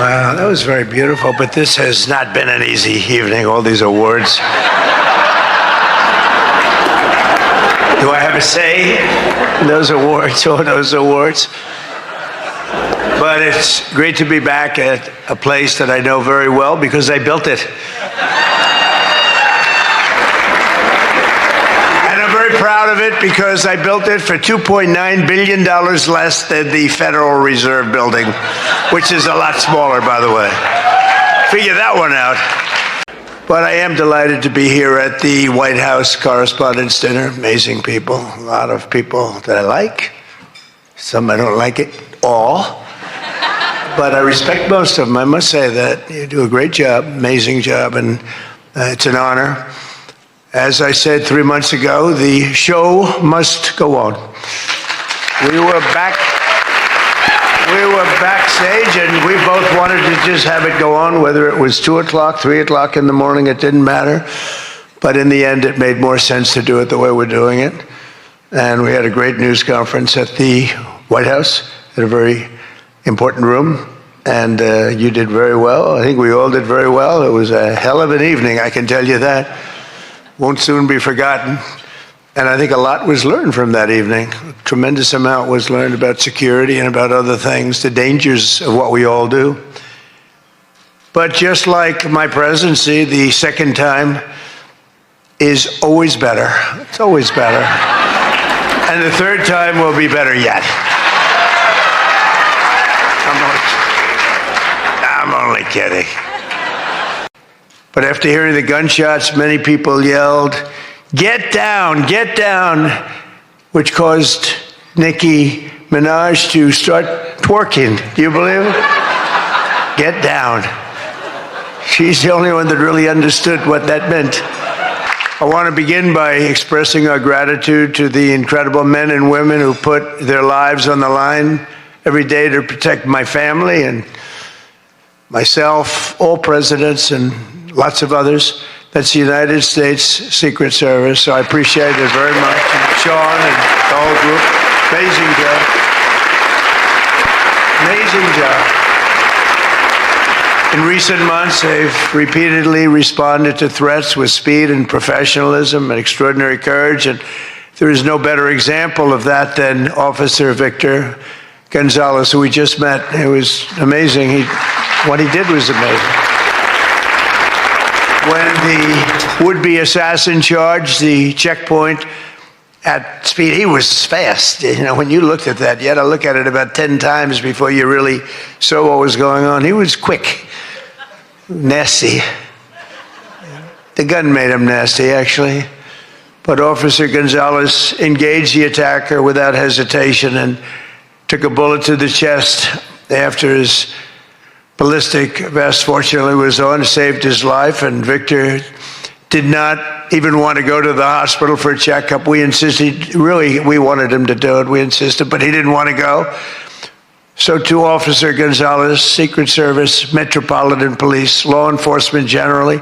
Wow, that was very beautiful, but this has not been an easy evening, all these awards. Do I have a say in those awards, all those awards? But it's great to be back at a place that I know very well because I built it. And I'm very proud of it because I built it for $2.9 billion less than the Federal Reserve building, which is a lot smaller, by the way. Figure that one out. But I am delighted to be here at the White House Correspondents' Dinner. Amazing people, a lot of people that I like. Some I don't like it all. But I respect most of them. I must say that you do a great job, amazing job, and it's an honor. As I said 3 months ago, the show must go on. We were backstage, and we both wanted to just have it go on, whether it was 2 o'clock, 3 o'clock in the morning, it didn't matter. But in the end, it made more sense to do it the way we're doing it. And we had a great news conference at the White House, in a very important room. And you did very well. I think we all did very well. It was a hell of an evening, I can tell you that. Won't soon be forgotten. And I think a lot was learned from that evening. A tremendous amount was learned about security and about other things, the dangers of what we all do. But just like my presidency, the second time is always better. It's always better. And the third time will be better yet. I'm only kidding. But after hearing the gunshots, many people yelled, "Get down, get down," which caused Nicki Minaj to start twerking. Do you believe it? Get down. She's the only one that really understood what that meant. I want to begin by expressing our gratitude to the incredible men and women who put their lives on the line every day to protect my family and myself, all presidents, and lots of others. That's the United States Secret Service, so I appreciate it very much. And Sean and the whole group, amazing job. Amazing job. In recent months, they've repeatedly responded to threats with speed and professionalism and extraordinary courage, and there is no better example of that than Officer Victor Gonzalez, who we just met. It was amazing. What he did was amazing. When the would-be assassin charged the checkpoint at speed, he was fast. You know, when you looked at that, you had to look at it about 10 times before you really saw what was going on. He was quick, nasty. The gun made him nasty, actually. But Officer Gonzalez engaged the attacker without hesitation and took a bullet to the chest after his ballistic vest, fortunately, was on, saved his life, and Victor did not even want to go to the hospital for a checkup. We insisted, really, we wanted him to do it. We insisted, but he didn't want to go. So to Officer Gonzalez, Secret Service, Metropolitan Police, law enforcement generally,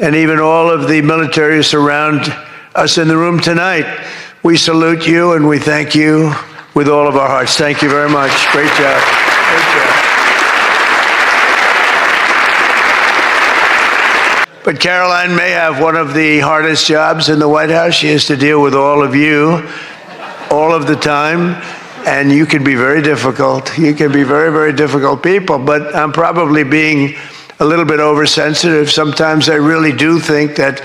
and even all of the militaries around us in the room tonight, we salute you and we thank you with all of our hearts. Thank you very much. Great job. Great job. But Caroline may have one of the hardest jobs in the White House. She has to deal with all of you all of the time, and you can be very difficult. You can be very, very difficult people, but I'm probably being a little bit oversensitive. Sometimes I really do think that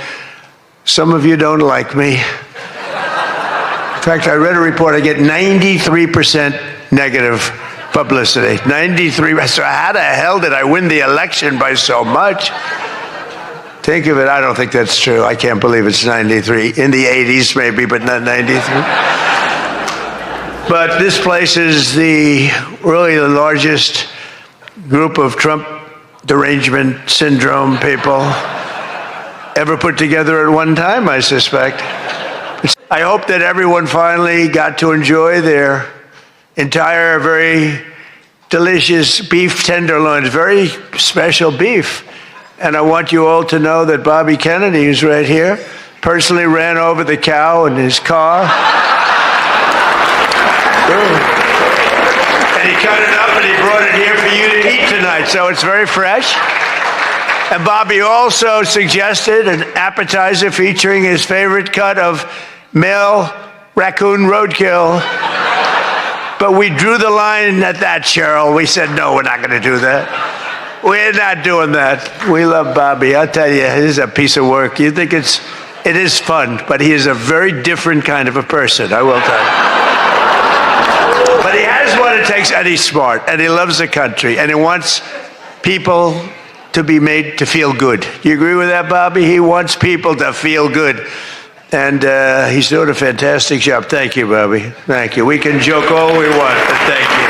some of you don't like me. In fact, I read a report, I get 93% negative publicity. 93%. So how the hell did I win the election by so much? Think of it, I don't think that's true. I can't believe it's 93. In the 80s maybe, but not 93. But this place is really the largest group of Trump derangement syndrome people ever put together at one time, I suspect. I hope that everyone finally got to enjoy their entire, very delicious beef tenderloins, very special beef. And I want you all to know that Bobby Kennedy, who's right here, personally ran over the cow in his car. And he cut it up and he brought it here for you to eat tonight. night, so it's very fresh. And Bobby also suggested an appetizer featuring his favorite cut of male raccoon roadkill. But we drew the line at that, Cheryl. We said, no, we're not going to do that. We're not doing that. We love Bobby. I'll tell you, it is a piece of work. You think it is fun, but he is a very different kind of a person, I will tell you. But he has what it takes, and he's smart, and he loves the country, and he wants people to be made to feel good. You agree with that, Bobby? He wants people to feel good. And he's doing a fantastic job. Thank you, Bobby. Thank you. We can joke all we want, but thank you.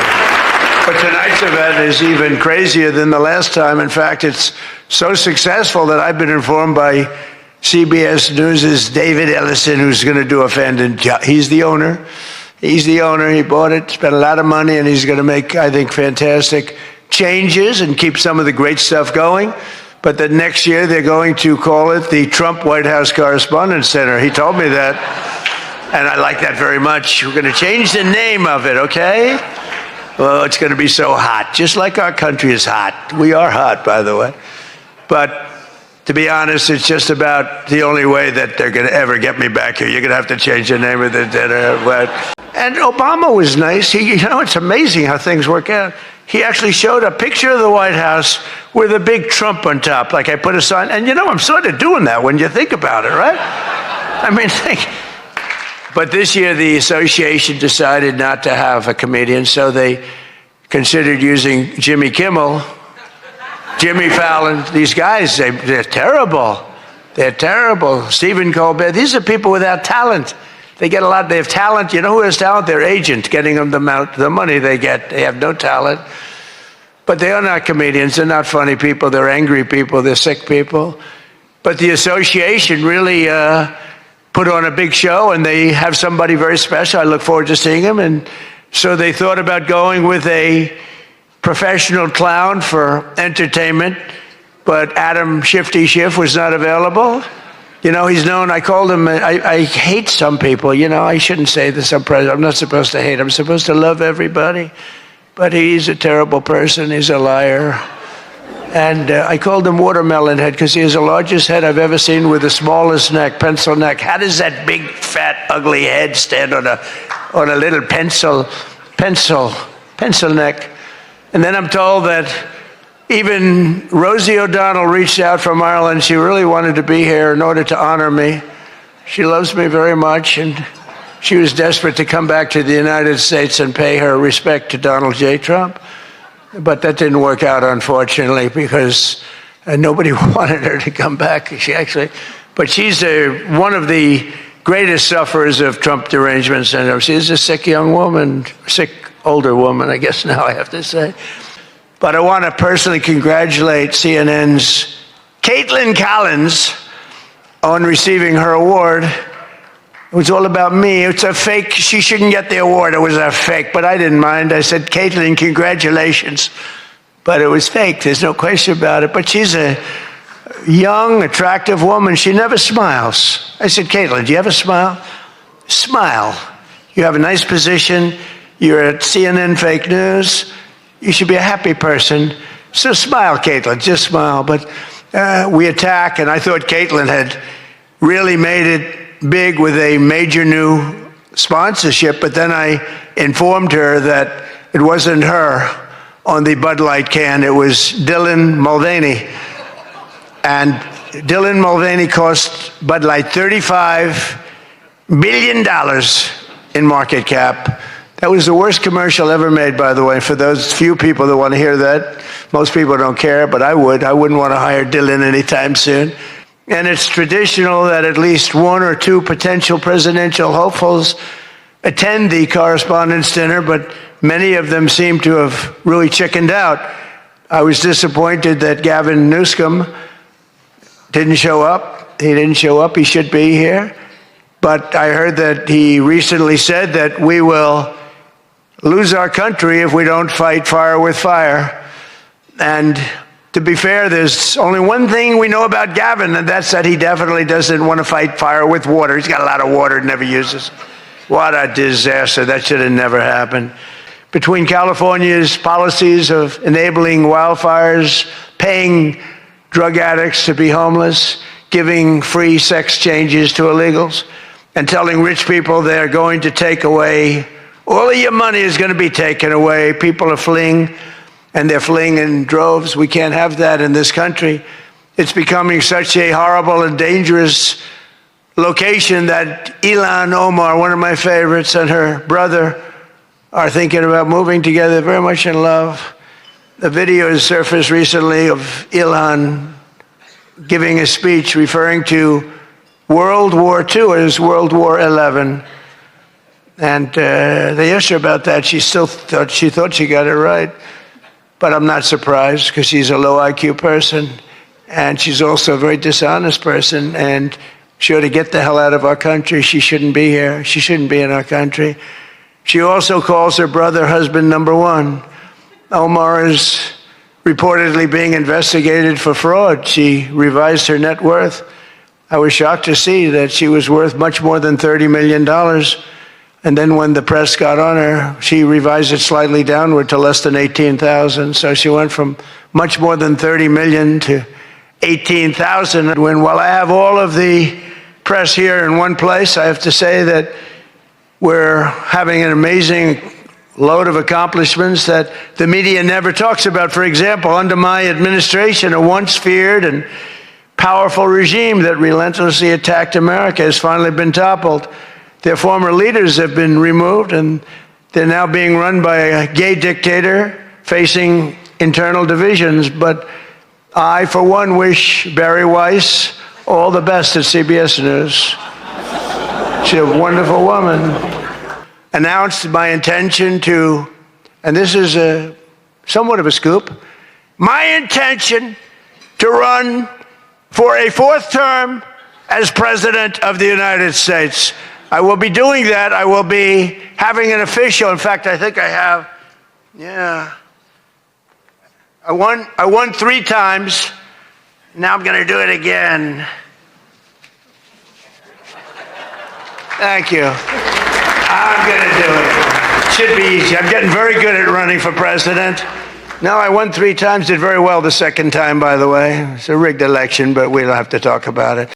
But tonight's event is even crazier than the last time. In fact, it's so successful that I've been informed by CBS News' David Ellison, who's going to do a fantastic job. He's the owner. He's the owner. He bought it, spent a lot of money, and he's going to make, I think, fantastic changes and keep some of the great stuff going. But the next year they're going to call it the Trump White House Correspondents Center. He told me that, and I like that very much. We're going to change the name of it, okay? Well, it's going to be so hot, just like our country is hot. We are hot, by the way. But to be honest, it's just about the only way that they're going to ever get me back here. You're going to have to change the name of the dinner. And Obama was nice. It's amazing how things work out. He actually showed a picture of the White House with a big Trump on top. Like I put a sign, and I'm sort of doing that when you think about it, right? I mean, but this year the association decided not to have a comedian, so they considered using Jimmy Kimmel, Jimmy Fallon. These guys, they're terrible. They're terrible. Stephen Colbert. These are people without talent. They get a lot. They have talent. You know who has talent? Their agent, getting them the money they get. They have no talent. But they are not comedians. They're not funny people. They're angry people. They're sick people. But the association really put on a big show, and they have somebody very special. I look forward to seeing him. And so they thought about going with a professional clown for entertainment, but Adam Shifty Schiff was not available. He's known, I called him, I hate some people, I shouldn't say this, I'm not supposed to hate, I'm supposed to love everybody, but he's a terrible person, he's a liar. And I called him Watermelon Head because he has the largest head I've ever seen with the smallest neck, pencil neck. How does that big, fat, ugly head stand on a little pencil neck? And then I'm told that even Rosie O'Donnell reached out from Ireland. She really wanted to be here in order to honor me. She loves me very much, and she was desperate to come back to the United States and pay her respect to Donald J. Trump. But that didn't work out, unfortunately, because nobody wanted her to come back. But she's one of the greatest sufferers of Trump derangement syndrome. She's a sick young woman, sick older woman, I guess now I have to say. But I want to personally congratulate CNN's Caitlin Collins on receiving her award. It was all about me. It's a fake. She shouldn't get the award. It was a fake, but I didn't mind. I said, Caitlin, congratulations. But it was fake. There's no question about it. But she's a young, attractive woman. She never smiles. I said, Caitlin, do you have a smile? Smile. You have a nice position. You're at CNN Fake News. You should be a happy person. So smile, Caitlin, just smile. But we attack, and I thought Caitlin had really made it big with a major new sponsorship, but then I informed her that it wasn't her on the Bud Light can, it was Dylan Mulvaney. And Dylan Mulvaney cost Bud Light $35 billion in market cap. That was the worst commercial ever made, by the way, for those few people that want to hear that. Most people don't care, but I would. I wouldn't want to hire Dylan anytime soon. And it's traditional that at least one or two potential presidential hopefuls attend the Correspondents' Dinner, but many of them seem to have really chickened out. I was disappointed that Gavin Newsom didn't show up. He didn't show up. He should be here. But I heard that he recently said that we will lose our country if we don't fight fire with fire. And to be fair, there's only one thing we know about Gavin, and that's that he definitely doesn't want to fight fire with water. He's got a lot of water he never uses. What a disaster. That should have never happened. between California's policies of enabling wildfires, paying drug addicts to be homeless, giving free sex changes to illegals, and telling rich people they're going to take away, all of your money is going to be taken away. People are fleeing, and they're fleeing in droves. We can't have that in this country. It's becoming such a horrible and dangerous location that Ilhan Omar, one of my favorites, and her brother are thinking about moving together, very much in love. The video has surfaced recently of Ilhan giving a speech referring to World War II as World War XI. And they asked her about that. She thought she got it right. But I'm not surprised, because she's a low IQ person, and she's also a very dishonest person, and she ought to get the hell out of our country. She shouldn't be here. She shouldn't be in our country. She also calls her brother husband number one. Omar is reportedly being investigated for fraud. She revised her net worth. I was shocked to see that she was worth much more than $30 million. And then when the press got on her, she revised it slightly downward to less than $18,000. So she went from much more than $30 million to $18,000. While I have all of the press here in one place, I have to say that we're having an amazing load of accomplishments that the media never talks about. For example, under my administration, a once feared and powerful regime that relentlessly attacked America has finally been toppled. Their former leaders have been removed, and they're now being run by a gay dictator facing internal divisions. But I, for one, wish Barry Weiss all the best at CBS News. She's a wonderful woman. Announced my intention to, and this is somewhat of a scoop, my intention to run for a fourth term as President of the United States. I will be doing that. I will be having an official, in fact, I think I have, I won 3 times. Now I'm going to do it again. Thank you. I'm going to do it. Should be easy. I'm getting very good at running for president. No, I won 3 times, did very well the second time, by the way. It's a rigged election, but we don't have to talk about it.